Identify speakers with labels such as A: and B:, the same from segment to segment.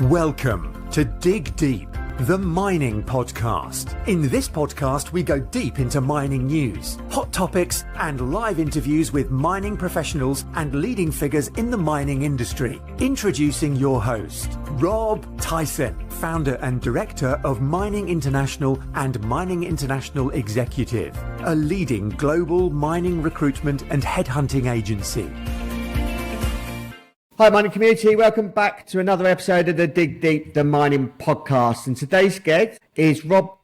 A: Welcome to Dig Deep, the mining podcast. In this podcast, we go deep into mining news, hot topics, and live interviews with mining professionals and leading figures in the mining industry. Introducing your host, Rob Tyson, founder and director of Mining International and Mining International Executive, a leading global mining recruitment and headhunting agency.
B: Hi mining community, welcome back to another episode of the Dig Deep, the mining podcast. And today's guest is Rob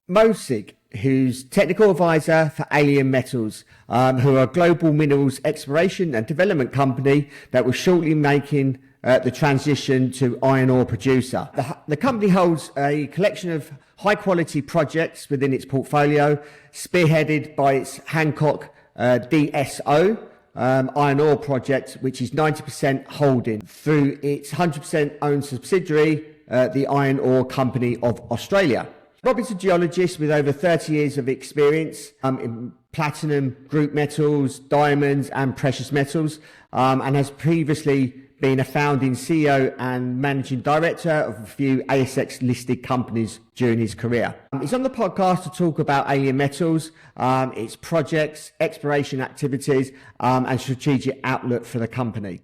B: Mosig, who's technical advisor for Alien Metals, who are a global minerals exploration and development company that will shortly making the transition to iron ore producer. The company holds a collection of high quality projects within its portfolio, spearheaded by its Hancock DSO, iron ore project, which is 90% holding through its 100% owned subsidiary, the Iron Ore Company of Australia. Rob is a geologist with over 30 years of experience in platinum, group metals, diamonds and precious metals, and has previously been a founding CEO and managing director of a few ASX-listed companies during his career. He's on the podcast to talk about Alien Metals, its projects, exploration activities, and strategic outlook for the company.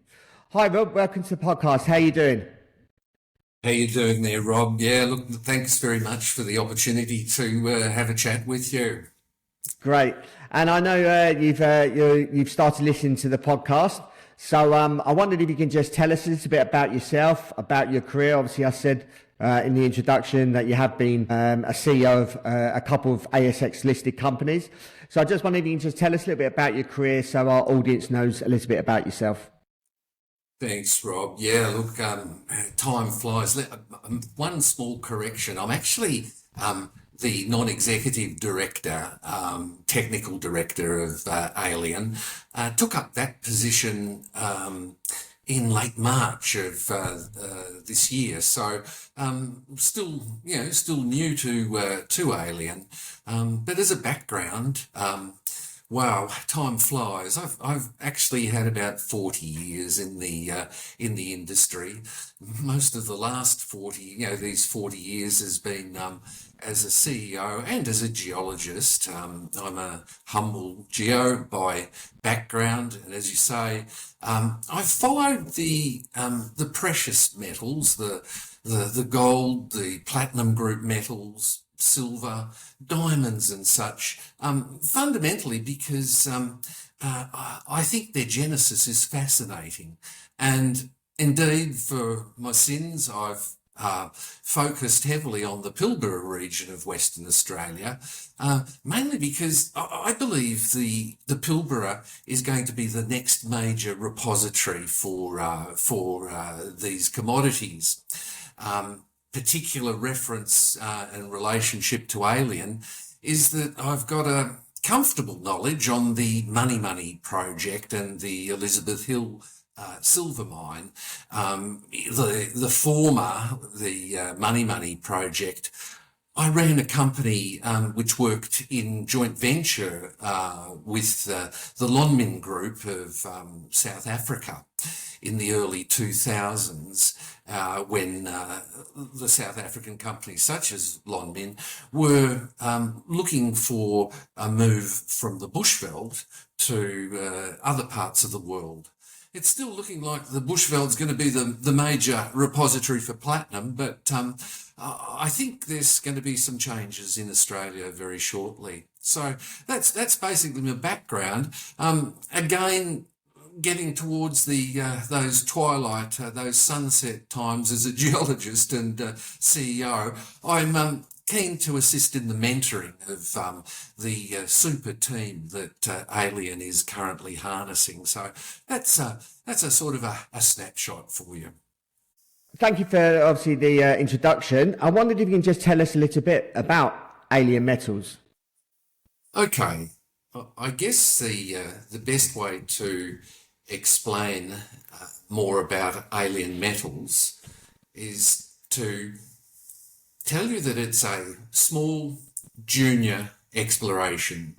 B: Hi, Rob. Welcome to the podcast. How are you doing?
C: How you doing there, Rob? Yeah, look, thanks very much for the opportunity to have a chat with you.
B: Great. And I know you've started listening to the podcast. So I wondered if you can just tell us a little bit about yourself, about your career. Obviously, I said in the introduction that you have been a CEO of a couple of ASX-listed companies. So I just wondered if you can just tell us a little bit about your career so our audience knows a little bit about yourself.
C: Thanks, Rob. Yeah, look, time flies. One small correction. I'm actually the non-executive director, technical director of Alien. Took up that position in late March of this year. So still new to Alien. But as a background, wow, time flies. I've actually had about 40 years in the industry. Most of the last 40, these 40 years has been as a CEO and as a geologist. I'm a humble geo by background, and as you say, I've followed the precious metals, the gold, the platinum group metals, silver, diamonds and such, fundamentally because I think their genesis is fascinating. And indeed, for my sins, I've focused heavily on the Pilbara region of Western Australia, mainly because I believe the Pilbara is going to be the next major repository for these commodities. Particular reference and relationship to Alien is that I've got a comfortable knowledge on the Money project and the Elizabeth Hill silver mine. The former, the Money project, I ran a company which worked in joint venture with the Lonmin Group of South Africa in the early 2000s, when the South African companies such as Lonmin were looking for a move from the bushveld to other parts of the world. It's still looking like the bushveld's going to be the major repository for platinum, but I think there's going to be some changes in Australia very shortly. So that's basically my background. Again, getting towards those twilight, those sunset times as a geologist and CEO, I'm keen to assist in the mentoring of the super team that Alien is currently harnessing. So that's a sort of a snapshot for you.
B: Thank you for obviously the introduction. I wondered if you can just tell us a little bit about Alien Metals.
C: Okay, I guess the best way to explain more about Alien Metals is to tell you that it's a small junior exploration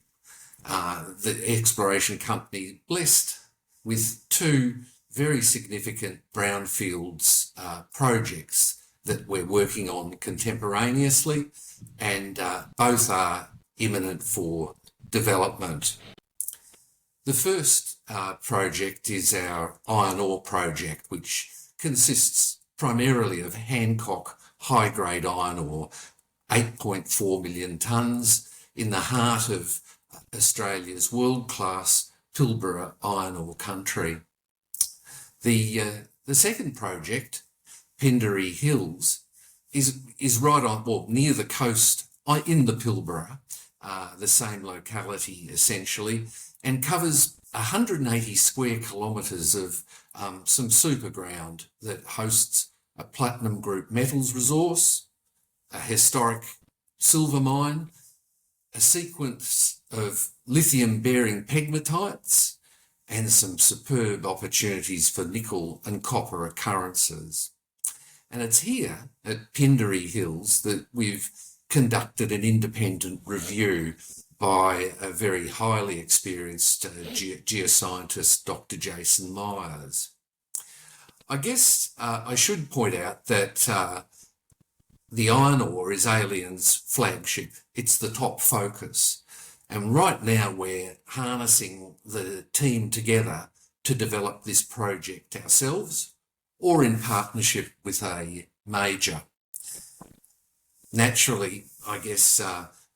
C: company blessed with two very significant brownfields projects that we're working on contemporaneously, and both are imminent for development. The first project is our iron ore project, which consists primarily of Hancock high-grade iron ore, 8.4 million tonnes in the heart of Australia's world-class Pilbara iron ore country. The second project, Pindaree Hills, is right on, well, near the coast in the Pilbara, the same locality essentially, and covers 180 square kilometres of some super ground that hosts a platinum group metals resource, a historic silver mine, a sequence of lithium-bearing pegmatites, and some superb opportunities for nickel and copper occurrences. And it's here at Pindaree Hills that we've conducted an independent review by a very highly experienced geoscientist, Dr. Jason Myers. I guess I should point out that the iron ore is Alien's flagship. It's the top focus. And right now we're harnessing the team together to develop this project ourselves or in partnership with a major. Naturally, I guess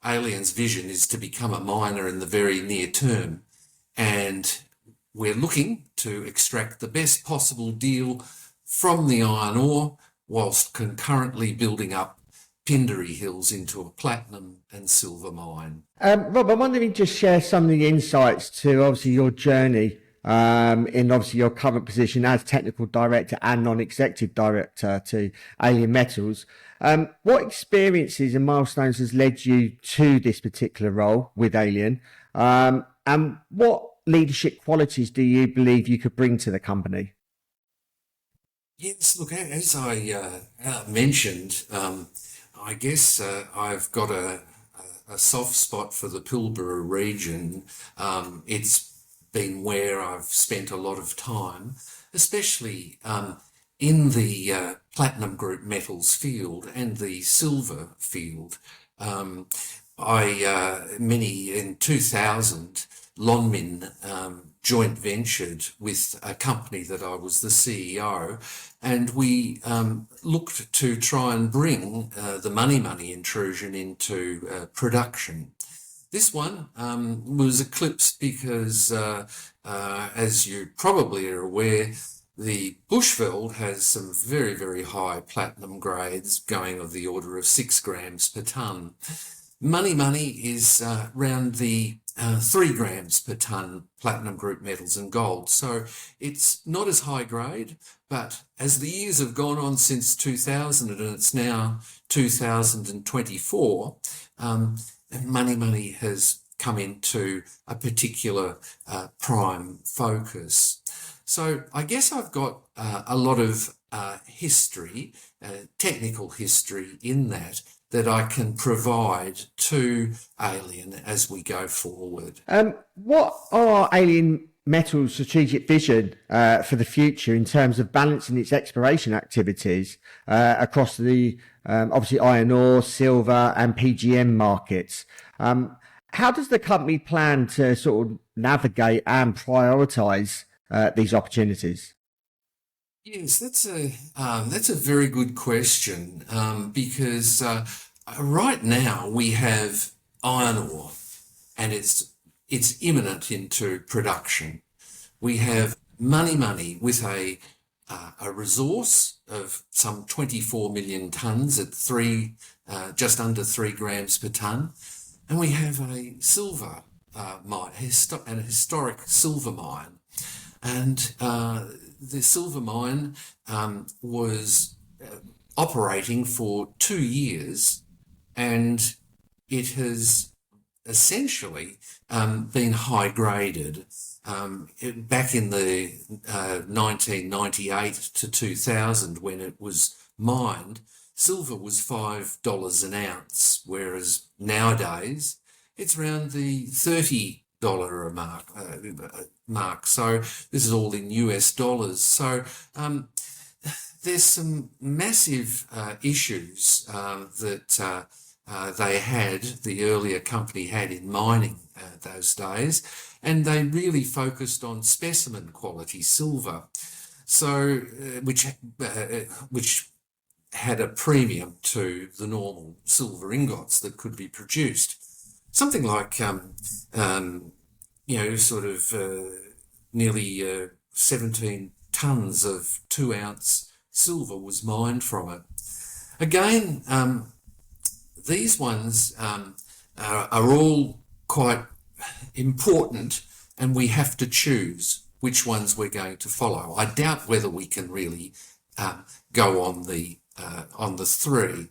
C: Alien's vision is to become a miner in the very near term, and we're looking to extract the best possible deal from the iron ore whilst concurrently building up Pindaree Hills into a platinum and silver mine.
B: Rob, I wonder if you just share some of the insights to obviously your journey in obviously your current position as technical director and non-executive director to Alien Metals. What experiences and milestones has led you to this particular role with Alien? And what leadership qualities do you believe you could bring to the company?
C: Yes, look, as I mentioned, I guess I've got a soft spot for the Pilbara region. It's been where I've spent a lot of time, especially in the platinum group metals field and the silver field. In 2000, Lonmin joint ventured with a company that I was the CEO, and we looked to try and bring the money intrusion into production. This one was eclipsed because, as you probably are aware, the Bushveld has some very, very high platinum grades going of the order of 6 grams per tonne. Money is around the 3 grams per tonne platinum group metals and gold. So it's not as high grade, but as the years have gone on since 2000 and it's now 2024, money has come into a particular prime focus. So I guess I've got a lot of history, technical history in that I can provide to Alien as we go forward.
B: What are Alien Metals' strategic vision for the future in terms of balancing its exploration activities across the obviously iron ore, silver and PGM markets? How does the company plan to sort of navigate and prioritise these opportunities?
C: Yes, that's a very good question because right now we have iron ore and it's imminent into production. We have money with a resource of some 24 million tonnes at just under 3 grams per tonne, and we have a silver mine, an historic silver mine, and the silver mine was operating for 2 years, and it has essentially been high graded. Back in the 1998 to 2000, when it was mined, silver was $5 an ounce, whereas nowadays it's around the $30 mark. So this is all in US dollars. So there's some massive issues that they had, the earlier company had in mining those days, and they really focused on specimen quality silver, so which had a premium to the normal silver ingots that could be produced. Something like nearly 17 tonnes of 2-ounce silver was mined from it. Again, these ones are all quite important, and we have to choose which ones we're going to follow. I doubt whether we can really go on the three.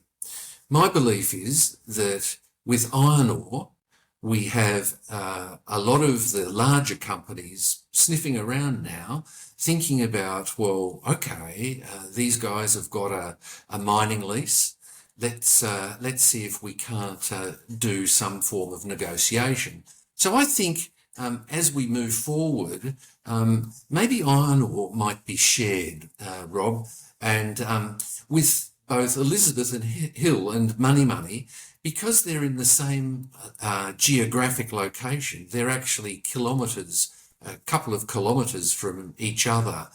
C: My belief is that with iron ore, we have a lot of the larger companies sniffing around now, thinking about, well, okay, these guys have got a mining lease. Let's see if we can't do some form of negotiation. So I think as we move forward, maybe iron ore might be shared, Rob, and with both Elizabeth and Hill and Money, because they're in the same geographic location, they're actually a couple of kilometres from each other.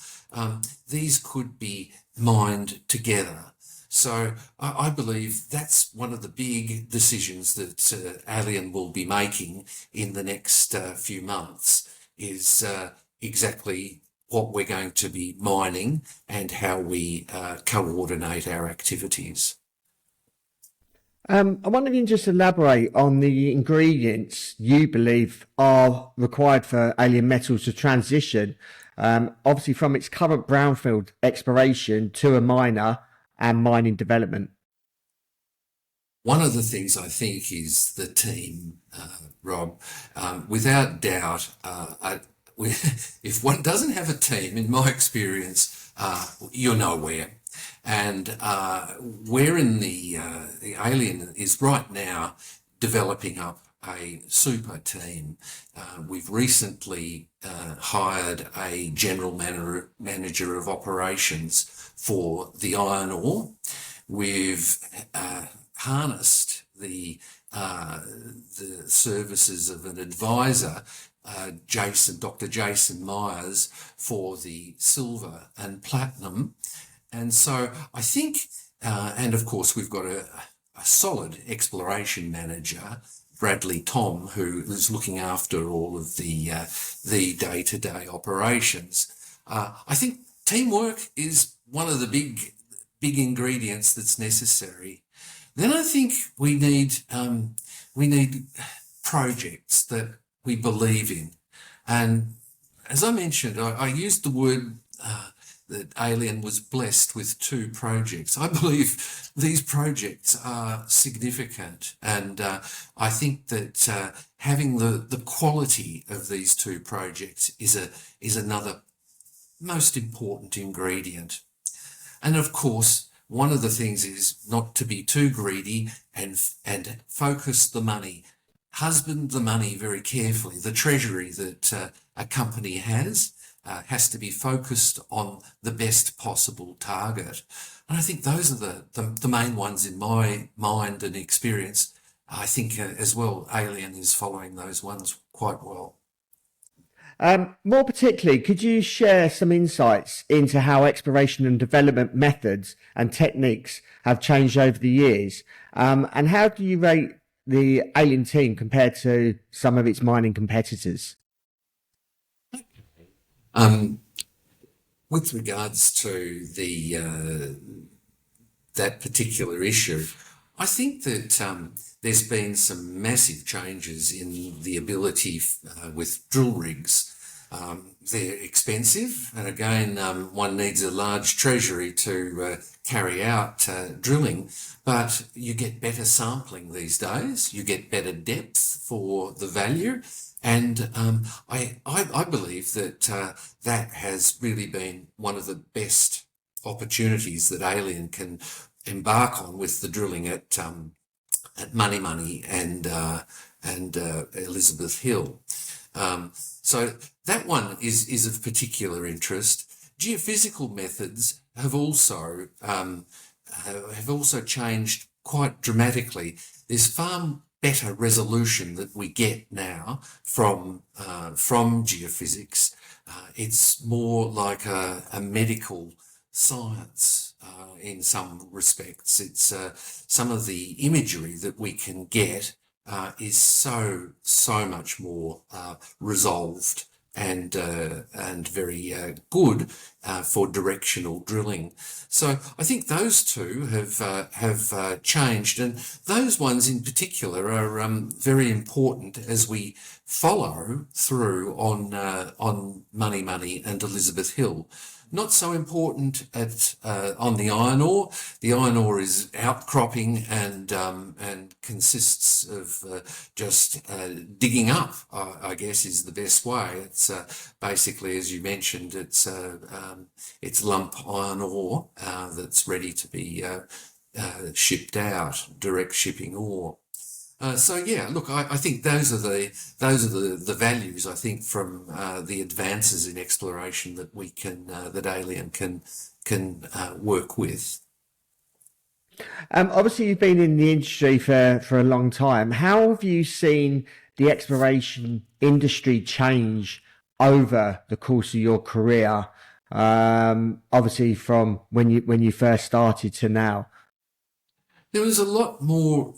C: These could be mined together. So I believe that's one of the big decisions that Alien will be making in the next few months, is exactly what we're going to be mining and how we coordinate our activities.
B: I wonder if you can just elaborate on the ingredients you believe are required for Alien Metals to transition, obviously from its current brownfield exploration to a miner and mining development.
C: One of the things I think is the team, Rob. Without doubt, if one doesn't have a team, in my experience, you're nowhere. And we're in the Alien is right now developing up a super team. We've recently hired a general manager of operations for the iron ore. We've harnessed the services of an advisor, Dr. Jason Myers, for the silver and platinum. And so I think, and of course we've got a solid exploration manager, Bradley Tom, who is looking after all of the day-to-day operations. I think teamwork is one of the big ingredients that's necessary. Then I think we need projects that we believe in, and as I mentioned, I used the word that Alien was blessed with 2 projects. I believe these projects are significant, and I think that having the quality of these 2 projects is another most important ingredient. And of course, one of the things is not to be too greedy and focus the money, husband the money very carefully. The treasury that a company has to be focused on the best possible target. And I think those are the main ones in my mind and experience. I think as well, Alien is following those ones quite well.
B: More particularly, could you share some insights into how exploration and development methods and techniques have changed over the years? And how do you rate the Alien team compared to some of its mining competitors?
C: With regards to that particular issue, I think that there's been some massive changes in the ability with drill rigs. They're expensive, and again, one needs a large treasury to carry out drilling, but you get better sampling these days, you get better depth for the value, and I believe that that has really been one of the best opportunities that Alien can embark on with the drilling at Money and Elizabeth Hill. So that one is of particular interest. Geophysical methods have also changed quite dramatically. There's far better resolution that we get now from geophysics. It's more like a medical science in some respects. It's some of the imagery that we can get is so much more resolved and very good for directional drilling. So I think those two have changed, and those ones in particular are very important as we follow through on Money and Elizabeth Hill. Not so important on the iron ore. The iron ore is outcropping and consists of just digging up, I guess is the best way. It's basically, as you mentioned, it's lump iron ore that's ready to be shipped out, direct shipping ore. So yeah, look, I think those are the values, I think, from the advances in exploration that we can that Alien can work with.
B: Obviously, you've been in the industry for a long time. How have you seen the exploration industry change over the course of your career? Obviously, from when you first started to now.
C: There was a lot more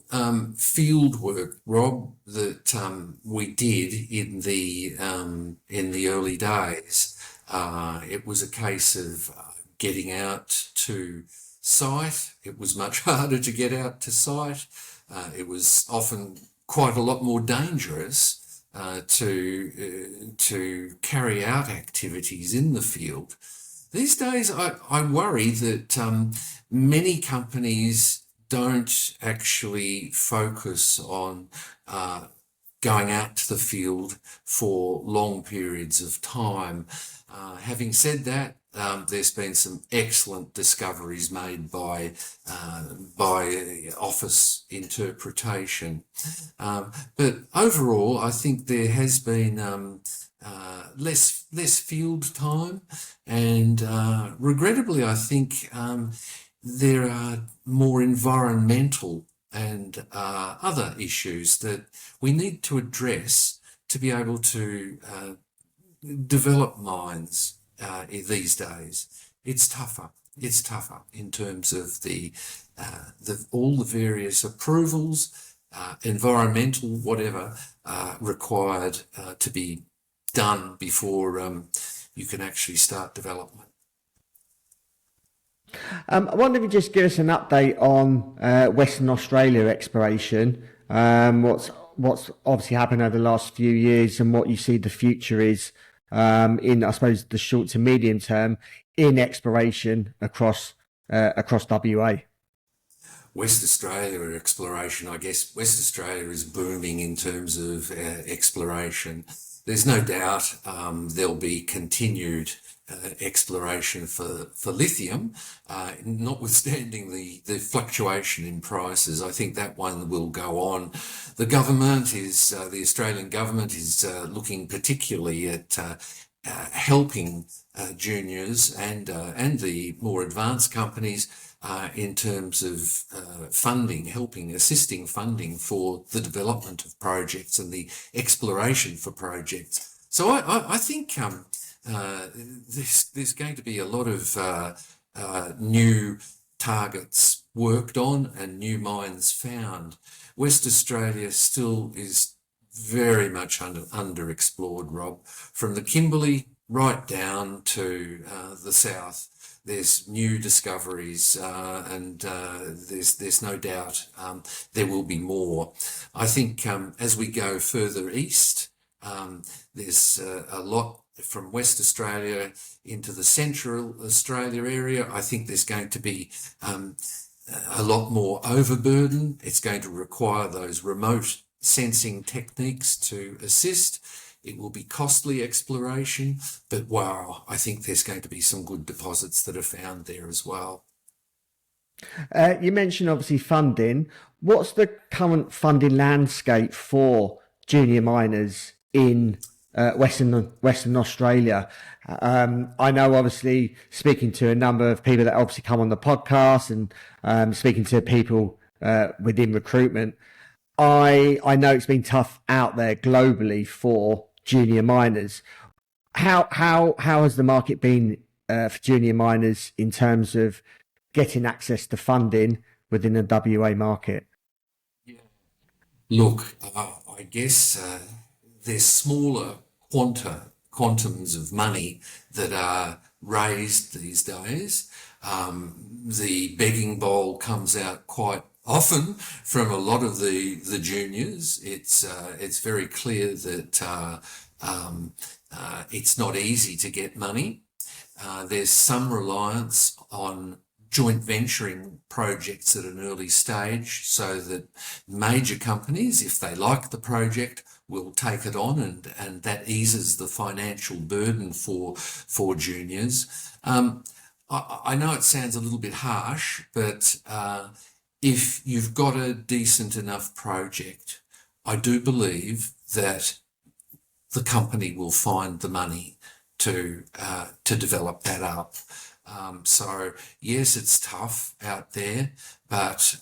C: field work, Rob, that we did in the early days. It was a case of getting out to site. It was much harder to get out to site. It was often quite a lot more dangerous to carry out activities in the field. These days, I worry that many companies don't actually focus on going out to the field for long periods of time. Having said that, there's been some excellent discoveries made by office interpretation. But overall, I think there has been less field time, and regrettably, I think there are more environmental and other issues that we need to address to be able to develop mines these days. It's tougher. It's tougher in terms of all the various approvals, environmental, whatever, required to be done before you can actually start development.
B: I wonder if you just give us an update on Western Australia exploration. What's obviously happened over the last few years, and what you see the future is in, I suppose, the short to medium term in exploration across WA.
C: West Australia exploration, I guess West Australia is booming in terms of exploration. There's no doubt there'll be continued exploration for lithium, notwithstanding the fluctuation in prices. I think that one will go on. The Australian government is looking particularly at helping juniors and the more advanced companies in terms of assisting funding for the development of projects and the exploration for projects. So I think there's going to be a lot of new targets worked on and new mines found. West Australia still is very much underexplored, Rob. From the Kimberley right down to the south, there's new discoveries, and there's no doubt there will be more. I think as we go further east, there's a lot from West Australia into the Central Australia area. I think there's going to be a lot more overburden. It's going to require those remote sensing techniques to assist. It will be costly exploration, but wow, I think there's going to be some good deposits that are found there as well.
B: You mentioned obviously funding. What's the current funding landscape for junior miners in Western Australia. I know, obviously, speaking to a number of people that obviously come on the podcast and speaking to people within recruitment, I know it's been tough out there globally for junior miners. How has the market been for junior miners in terms of getting access to funding within the WA market?
C: Look, I guess there's smaller quantums of money that are raised these days. The begging bowl comes out quite often from a lot of the juniors. It's very clear that it's not easy to get money. There's some reliance on joint venturing projects at an early stage so that major companies, if they like the project, will take it on, and that eases the financial burden for juniors. I know it sounds a little bit harsh, but if you've got a decent enough project, I do believe that the company will find the money to develop that up. So yes, it's tough out there, but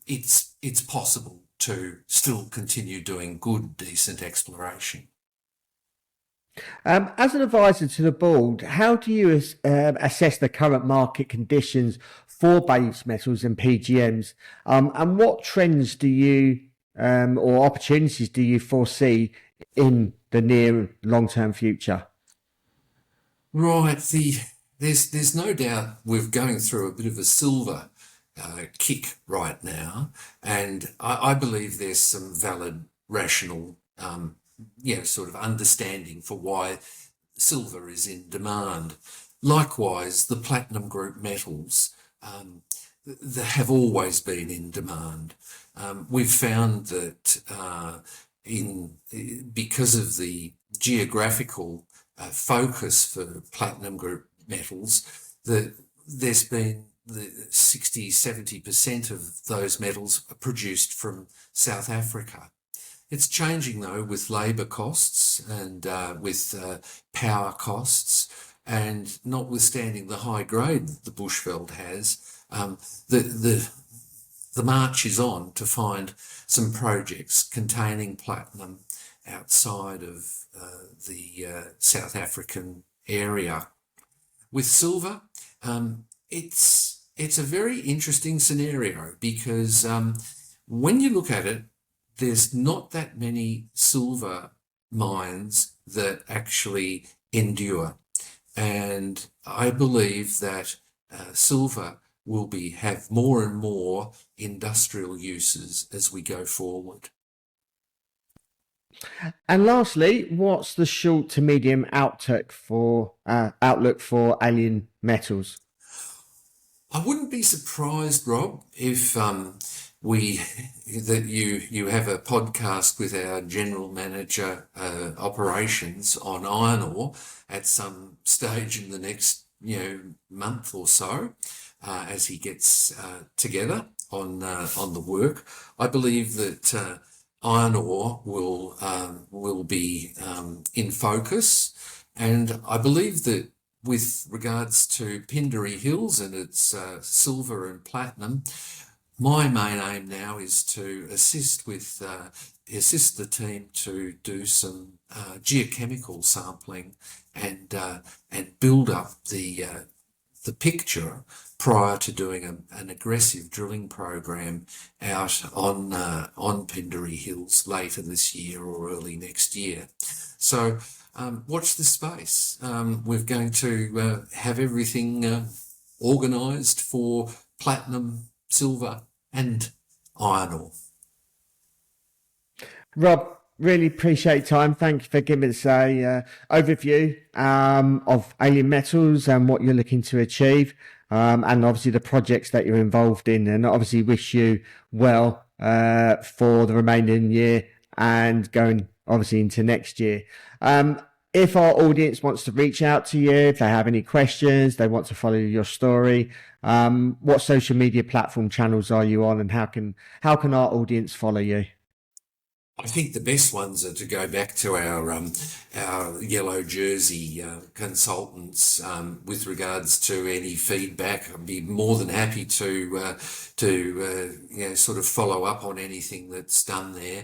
C: it's possible to still continue doing good, decent exploration.
B: As an advisor to the board, how do you assess the current market conditions for base metals and PGMs? And what trends do you or opportunities do you foresee in the near and long-term future?
C: Right, there's no doubt we're going through a bit of a silver kick right now, and I believe there's some valid, rational, sort of understanding for why silver is in demand. Likewise, the platinum group metals they have always been in demand. We've found that because of the geographical focus for platinum group metals, that there's been the 60-70% of those metals are produced from South Africa. It's changing though with labour costs and with power costs, and notwithstanding the high grade the bushveld has, the march is on to find some projects containing platinum outside of the South African area. With silver, it's a very interesting scenario because when you look at it, there's not that many silver mines that actually endure. And I believe that silver will have more and more industrial uses as we go forward.
B: And lastly, what's the short to medium outlook for alien metals?
C: I wouldn't be surprised, Rob, if you have a podcast with our general manager operations on iron ore at some stage in the next month or so, as he gets together on the work. I believe that iron ore will be in focus, and I believe that with regards to Pindaree Hills and its silver and platinum, my main aim now is to assist the team to do some geochemical sampling and build up the picture prior to doing an aggressive drilling program out on Pindaree Hills later this year or early next year. So watch this space. We're going to have everything organised for platinum, silver and iron ore.
B: Rob, really appreciate your time. Thank you for giving us a overview of alien metals and what you're looking to achieve, and obviously the projects that you're involved in, and obviously wish you well for the remaining year and going obviously into next year. If our audience wants to reach out to you, if they have any questions, they want to follow your story, what social media platform channels are you on, and how can our audience follow you?
C: I think the best ones are to go back to our yellow jersey consultants with regards to any feedback. I'd be more than happy to sort of follow up on anything that's done there.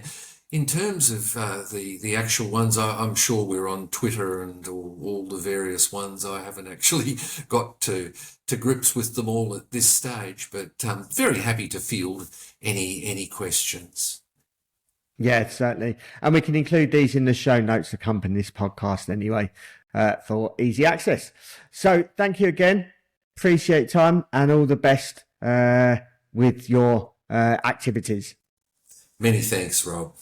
C: In terms of the actual ones, I'm sure we're on Twitter and all the various ones. I haven't actually got to grips with them all at this stage, but very happy to field any questions.
B: Yeah, certainly. And we can include these in the show notes to accompany this podcast anyway, for easy access. So thank you again. Appreciate time and all the best with your activities.
C: Many thanks, Rob.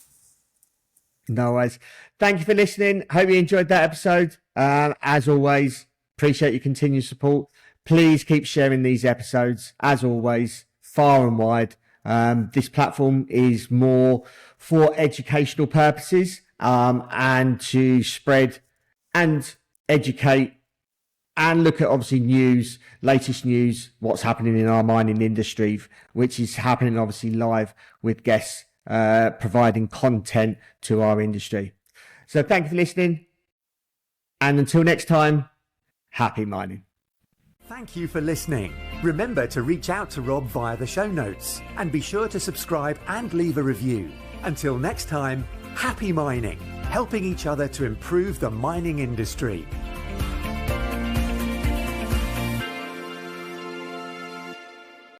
B: No worries. Thank you for listening. Hope you enjoyed that episode. As always, appreciate your continued support. Please keep sharing these episodes, as always, far and wide. This platform is more for educational purposes, and to spread and educate and look at obviously news, latest news, what's happening in our mining industry, which is happening obviously live with guests providing content to our industry. So thank you for listening, and until next time, happy mining.
A: Thank you for listening. Remember to reach out to Rob via the show notes and be sure to subscribe and leave a review. Until next time, happy mining, helping each other to improve the mining industry.